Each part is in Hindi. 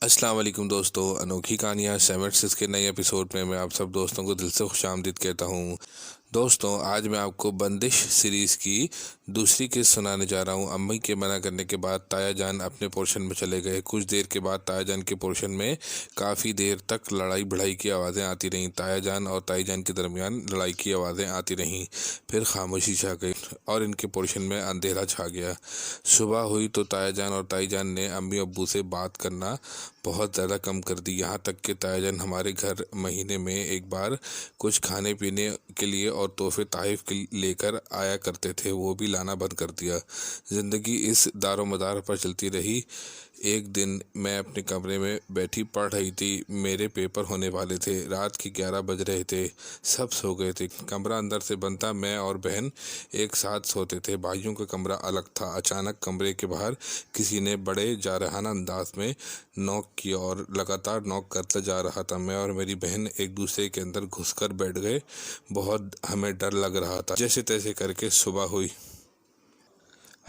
अस्सलाम वालेकुम दोस्तों, अनोखी कहानियाँ 76 के नए एपिसोड में मैं आप सब दोस्तों को दिल से खुशामदीद कहता हूँ। दोस्तों, आज मैं आपको बंदिश सीरीज़ की दूसरी किस्त सुनाने जा रहा हूँ। अम्मी के मना करने के बाद ताया जान अपने पोर्शन में चले गए। कुछ देर के बाद ताया जान के पोर्शन में काफ़ी देर तक लड़ाई भिड़ाई की आवाज़ें आती रहीं। ताया जान और ताई जान के दरमियान लड़ाई की आवाज़ें आती रहीं। फिर खामोशी छा गई और इनके पोर्शन में अंधेरा छा गया। सुबह हुई तो ताया जान और ताई जान ने अम्मी अब्बू से बात करना बहुत ज़्यादा कम कर दी। यहाँ तक कि ताया जान हमारे घर महीने में एक बार कुछ खाने पीने के लिए और तोहफे तहफ़ के लेकर आया करते थे, वो भी लाना बंद कर दिया। ज़िंदगी इस दारोमदार पर चलती रही। एक दिन मैं अपने कमरे में बैठी पढ़ रही थी। मेरे पेपर होने वाले थे। रात के 11 बज रहे थे। सब सो गए थे। कमरा अंदर से बंद था। मैं और बहन एक साथ सोते थे। भाइयों का कमरा अलग था। अचानक कमरे के बाहर किसी ने बड़े जारहाना अंदाज में नॉक किया और लगातार नॉक करता जा रहा था। मैं और मेरी बहन एक दूसरे के अंदर घुसकर बैठ गए। बहुत हमें डर लग रहा था। जैसे तैसे करके सुबह हुई।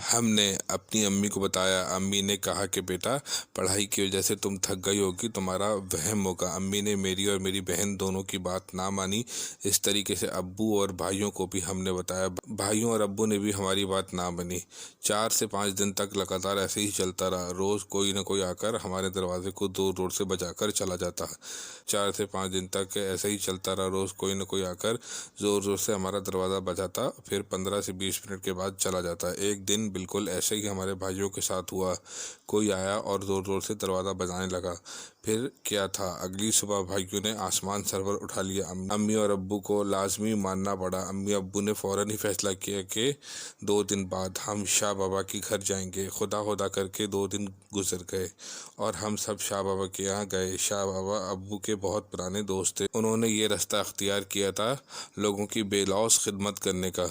हमने अपनी अम्मी को बताया। अम्मी ने कहा कि बेटा, पढ़ाई की वजह से तुम थक गई होगी, तुम्हारा वहम होगा। अम्मी ने मेरी और मेरी बहन दोनों की बात ना मानी। इस तरीके से अब्बू और भाइयों को भी हमने बताया। भाइयों और अब्बू ने भी हमारी बात ना मानी। 4 से 5 दिन तक लगातार ऐसे ही चलता रहा। रोज़ कोई ना कोई आकर हमारे दरवाजे को ज़ोर ज़ोर से बजाकर चला जाता। 4 से 5 दिन तक ऐसे ही चलता रहा। रोज़ कोई ना कोई आकर ज़ोर ज़ोर से हमारा दरवाज़ा बजाता, फिर 15 से 20 मिनट के बाद चला जाता। एक दिन बिल्कुल ऐसे ही हमारे भाइयों के साथ हुआ। कोई आया और ज़ोर ज़ोर से दरवाज़ा बजाने लगा। फिर क्या था, अगली सुबह भाइयों ने आसमान सरवर उठा लिया। अम्मी और अब्बू को लाजमी मानना पड़ा। अम्मी अब्बू ने फ़ौरन ही फैसला किया कि 2 दिन बाद हम शाह बाबा के घर जाएंगे। खुदा खुदा करके 2 दिन गुजर गए और हम सब शाह बाबा के यहाँ गए। शाह बाबा अब्बू के बहुत पुराने दोस्त थे। उन्होंने ये रास्ता अख्तियार किया था लोगों की बेलौस खिदमत करने का।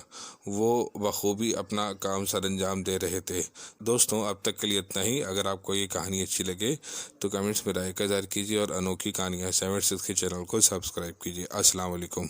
वो बखूबी अपना काम सर अंजाम दे रहे थे। दोस्तों, अब तक के लिए इतना ही। अगर आपको ये कहानी अच्छी लगे तो कमेंट्स में राय का इज़हार कीजिए और अनोखी कहानियाँ 76 के चैनल को सब्सक्राइब कीजिए। अस्सलाम वालेकुम।